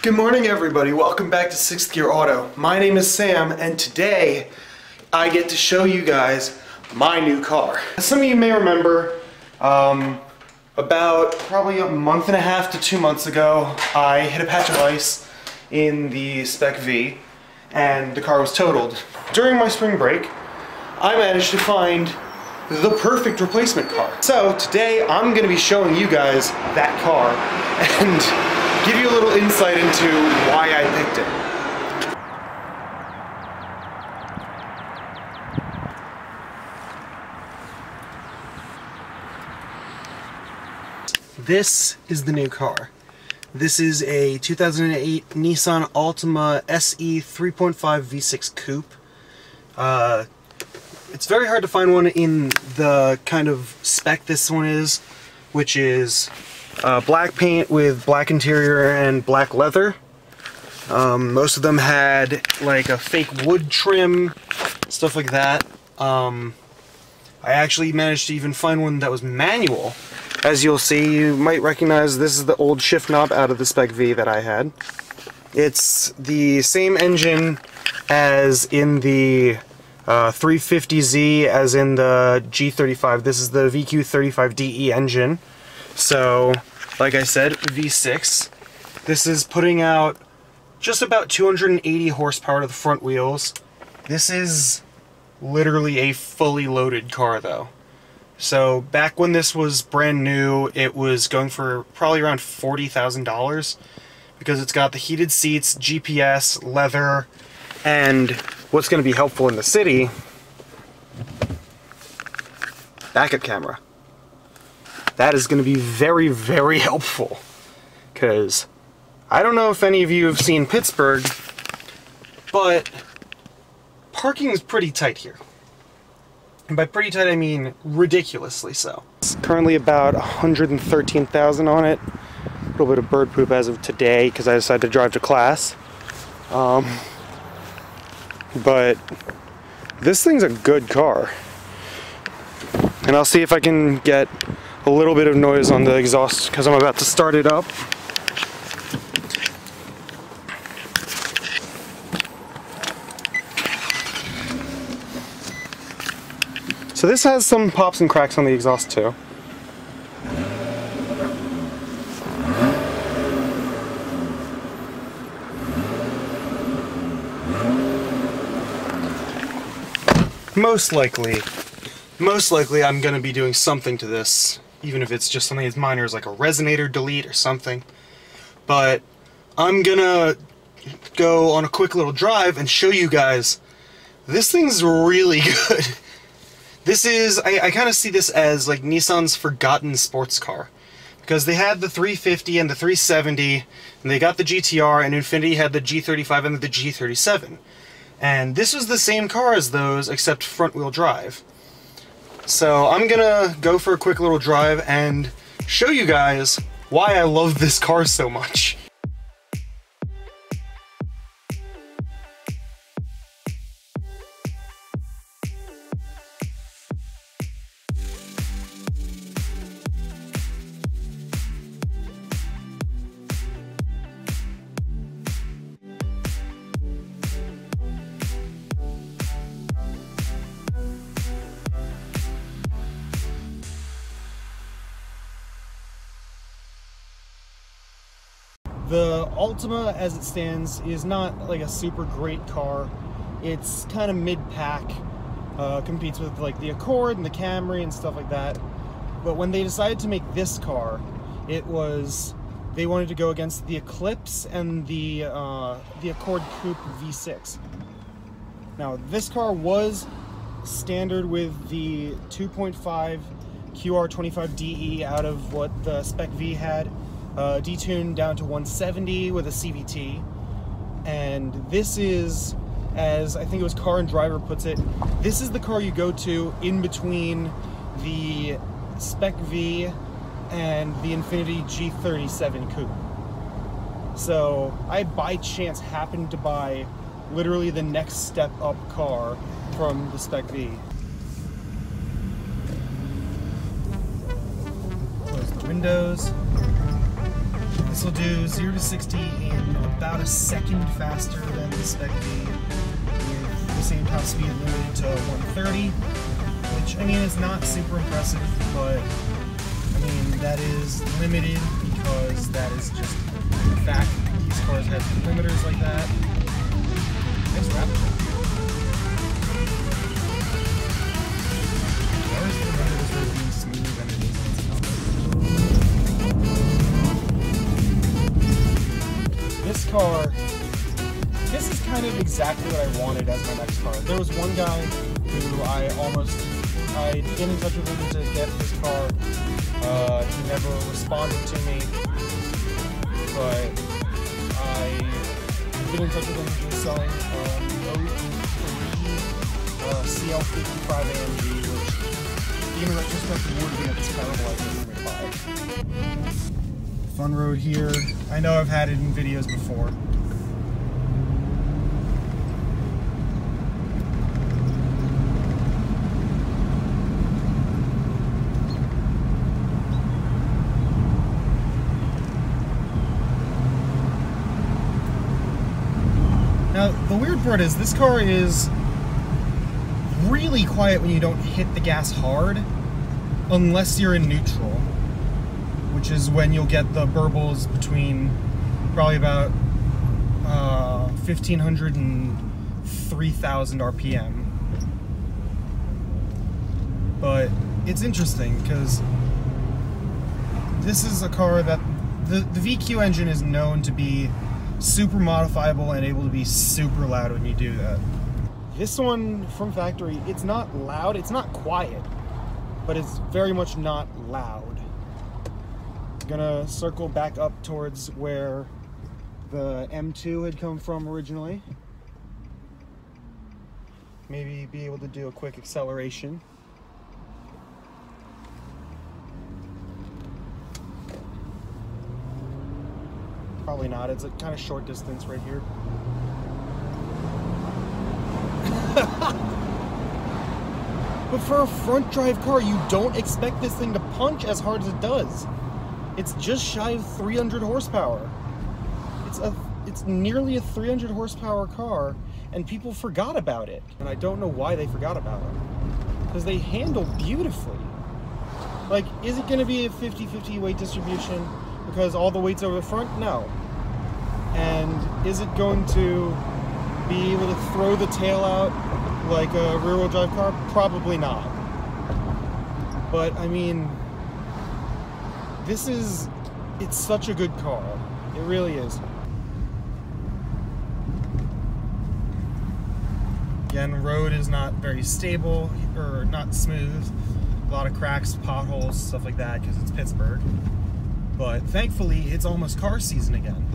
Good morning, everybody. Welcome back to 6th Gear Auto. My name is Sam, and today I get to show you guys my new car. Some of you may remember, about probably a month and a half to 2 months ago, I hit a patch of ice in the Spec V, and the car was totaled. During my spring break, I managed to find the perfect replacement car. So today I'm going to be showing you guys that car and give you a little insight into why I picked it. This is the new car. This is a 2008 Nissan Altima SE 3.5 V6 Coupe. It's very hard to find one in the kind of spec this one is, which is black paint with black interior and black leather. Most of them had like a fake wood trim, stuff like that. I actually managed to even find one that was manual. As you'll see, you might recognize this is the old shift knob out of the Spec V that I had. It's the same engine as in the 350Z as in the G35. This is the VQ35DE engine. So, like I said, V6. This is putting out just about 280 horsepower to the front wheels. This is literally a fully loaded car though. So back when this was brand new, it was going for probably around $40,000 because it's got the heated seats, GPS, leather, and what's going to be helpful in the city, backup camera. That is going to be very, very helpful, because I don't know if any of you have seen Pittsburgh, but parking is pretty tight here. And by pretty tight, I mean ridiculously so. It's currently about 113,000 on it. A little bit of bird poop as of today, because I decided to drive to class. But this thing's a good car. And I'll see if I can get a little bit of noise on the exhaust because I'm about to start it up. So this has some pops and cracks on the exhaust too. Most likely I'm going to be doing something to this, even if it's just something as minor as like a resonator delete or something. But I'm going to go on a quick little drive and show you guys this thing's really good. This is, I kind of see this as like Nissan's forgotten sports car. Because they had the 350 and the 370, and they got the GTR, and Infiniti had the G35 and the G37. And this was the same car as those, except front-wheel drive. So I'm gonna go for a quick little drive and show you guys why I love this car so much. The Altima, as it stands, is not like a super great car. It's kind of mid-pack, competes with like the Accord and the Camry and stuff like that. But when they decided to make this car, it was, they wanted to go against the Eclipse and the Accord Coupe V6. Now, this car was standard with the 2.5 QR25DE out of what the Spec V had. Detuned down to 170 with a CVT, and this is, as I think it was Car and Driver puts it, this is the car you go to in between the Spec V and the Infiniti G37 Coupe. So I by chance happened to buy literally the next step up car from the Spec V. Close the windows. This will do 0 to 60 in about a second faster than the Spec V, with the same top speed limited to 130, which, I mean, is not super impressive, but, I mean, that is limited because that is just the fact. These cars have limiters like that. Nice Raptor. Why is the limiters being smooth and it isn't? This car, this is kind of exactly what I wanted as my next car. There was one guy who I'd been in touch with him to get this car. He never responded to me, but I've been in touch with him. He was selling CL55 AMG, which in retrospect would have been terrible idea to buy. Fun road here. I know I've had it in videos before. Now, the weird part is this car is really quiet when you don't hit the gas hard, unless you're in neutral, which is when you'll get the burbles between probably about 1,500 and 3,000 RPM. But it's interesting because this is a car that the VQ engine is known to be super modifiable and able to be super loud when you do that. This one from factory, it's not loud, it's not quiet, but it's very much not loud. I'm gonna circle back up towards where the M2 had come from originally. Maybe be able to do a quick acceleration. Probably not, it's a kind of short distance right here. But for a front drive car, you don't expect this thing to punch as hard as it does. It's just shy of 300 horsepower. It's nearly a 300 horsepower car, and people forgot about it. And I don't know why they forgot about it. Because they handle beautifully. Like, is it gonna be a 50-50 weight distribution because all the weight's over the front? No. And is it going to be able to throw the tail out like a rear-wheel drive car? Probably not. But, I mean, it's such a good car. It really is. Again, road is not very stable, or not smooth. A lot of cracks, potholes, stuff like that, because it's Pittsburgh. But thankfully, it's almost car season again.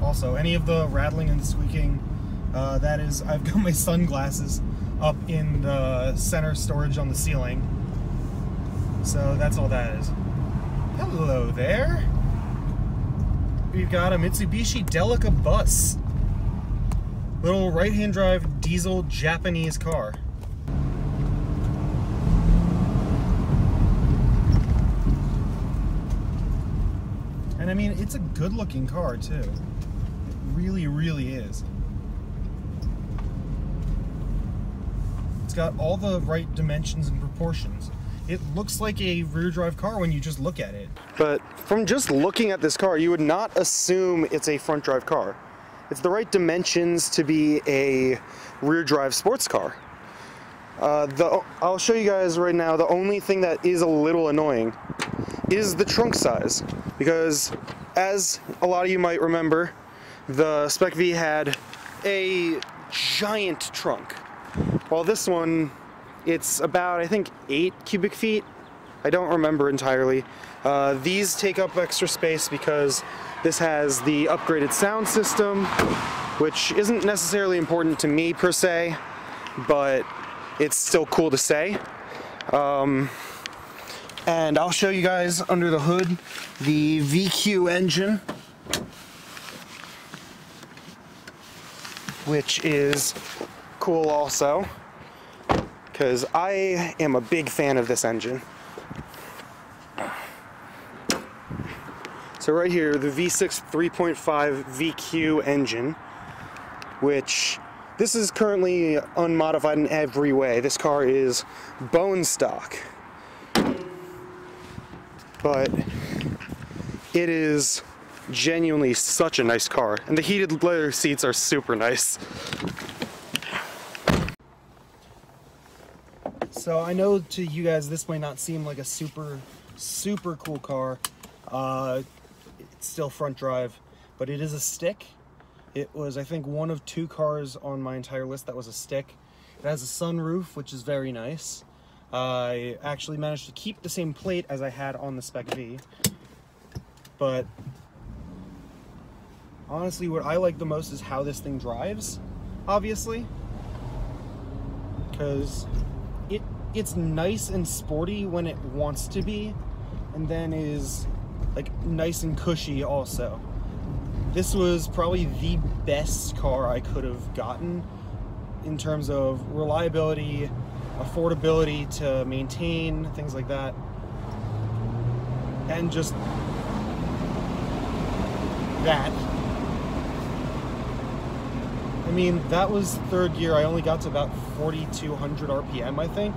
Also, any of the rattling and squeaking, that is, I've got my sunglasses up in the center storage on the ceiling. So that's all that is. Hello there. We've got a Mitsubishi Delica bus. Little right-hand drive diesel Japanese car. And I mean, it's a good looking car too. It really, really is. It's got all the right dimensions and proportions. It looks like a rear drive car when you just look at it. But from just looking at this car, you would not assume it's a front drive car. It's the right dimensions to be a rear drive sports car. I'll show you guys right now, the only thing that is a little annoying is the trunk size. Because as a lot of you might remember, the Spec V had a giant trunk. While this one, it's about, I think, 8 cubic feet. I don't remember entirely. These take up extra space because this has the upgraded sound system, which isn't necessarily important to me per se, but it's still cool to say. And I'll show you guys under the hood the VQ engine, cool also, because I am a big fan of this engine. So right here, the V6 3.5 VQ engine, which this is currently unmodified in every way. This car is bone stock. But it is genuinely such a nice car. And the heated leather seats are super nice. So I know to you guys this might not seem like a super cool car. It's still front drive, but it is a stick. It was, I think, one of 2 cars on my entire list that was a stick. It has a sunroof, which is very nice. I actually managed to keep the same plate as I had on the Spec V. But honestly, what I like the most is how this thing drives, obviously. Because it's nice and sporty when it wants to be, and then is like nice and cushy also. This was probably the best car I could have gotten in terms of reliability, affordability to maintain, things like that. And just that. I mean, that was 3rd gear. I only got to about 4,200 RPM, I think.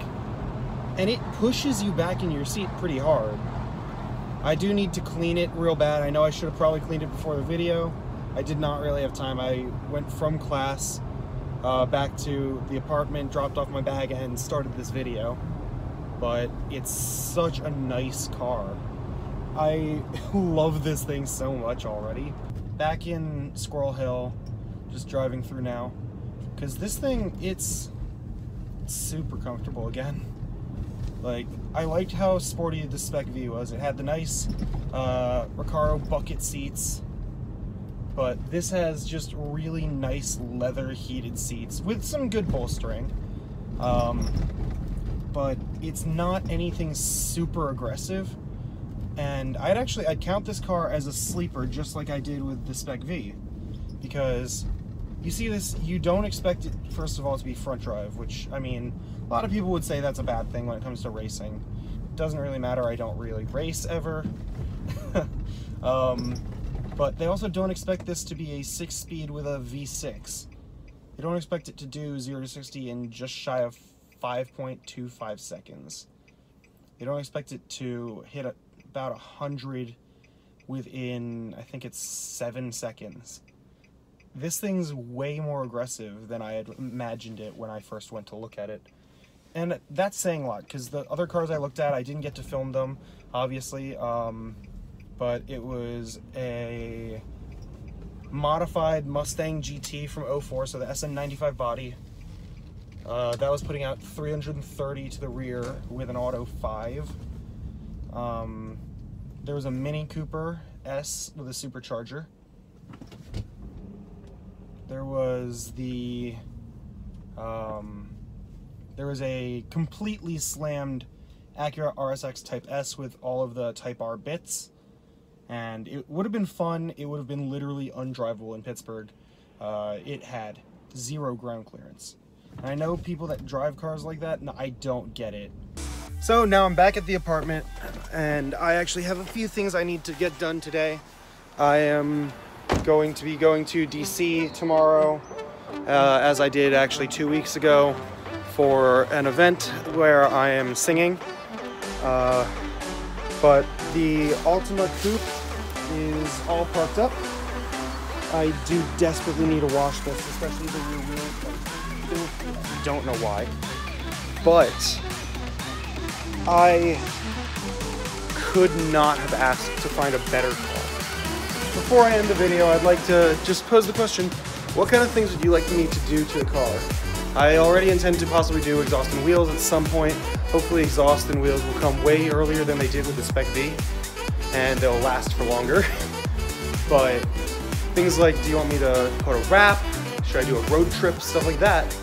And it pushes you back in your seat pretty hard. I do need to clean it real bad. I know I should have probably cleaned it before the video. I did not really have time. I went from class back to the apartment, dropped off my bag, and started this video. But it's such a nice car. I love this thing so much already. Back in Squirrel Hill, just driving through now. Because this thing, it's super comfortable again. Like, I liked how sporty the Spec V was. It had the nice Recaro bucket seats, but this has just really nice leather heated seats with some good bolstering. But it's not anything super aggressive, and I'd count this car as a sleeper, just like I did with the Spec V, because you see this, you don't expect it, first of all, to be front drive, which, I mean, a lot of people would say that's a bad thing when it comes to racing. It doesn't really matter, I don't really race ever. But they also don't expect this to be a 6-speed with a V6. They don't expect it to do 0 to 60 in just shy of 5.25 seconds. They don't expect it to hit about 100 within, I think it's 7 seconds. This thing's way more aggressive than I had imagined it when I first went to look at it. And that's saying a lot, because the other cars I looked at, I didn't get to film them, obviously, but it was a modified Mustang GT from 04, so the SN95 body. That was putting out 330 to the rear with an auto 5. There was a Mini Cooper S with a supercharger. There was there was a completely slammed Acura RSX Type S with all of the Type R bits, and it would have been fun. It would have been literally undrivable in Pittsburgh. It had 0 ground clearance. And I know people that drive cars like that, and I don't get it. So now I'm back at the apartment, and I actually have a few things I need to get done today. I am going to be going to DC tomorrow, as I did actually 2 weeks ago, for an event where I am singing. But the Altima Coupe is all parked up. I do desperately need to wash this, especially the rear wheel. I don't know why, but I could not have asked to find a better car. Before I end the video, I'd like to just pose the question, what kind of things would you like me to do to the car? I already intend to possibly do exhaust and wheels at some point. Hopefully exhaust and wheels will come way earlier than they did with the Spec V, and they'll last for longer. But things like, do you want me to put a wrap? Should I do a road trip? Stuff like that.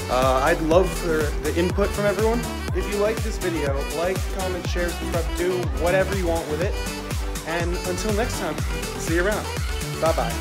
I'd love for the input from everyone. If you like this video, like, comment, share, subscribe, do whatever you want with it. And until next time, see you around. Bye-bye.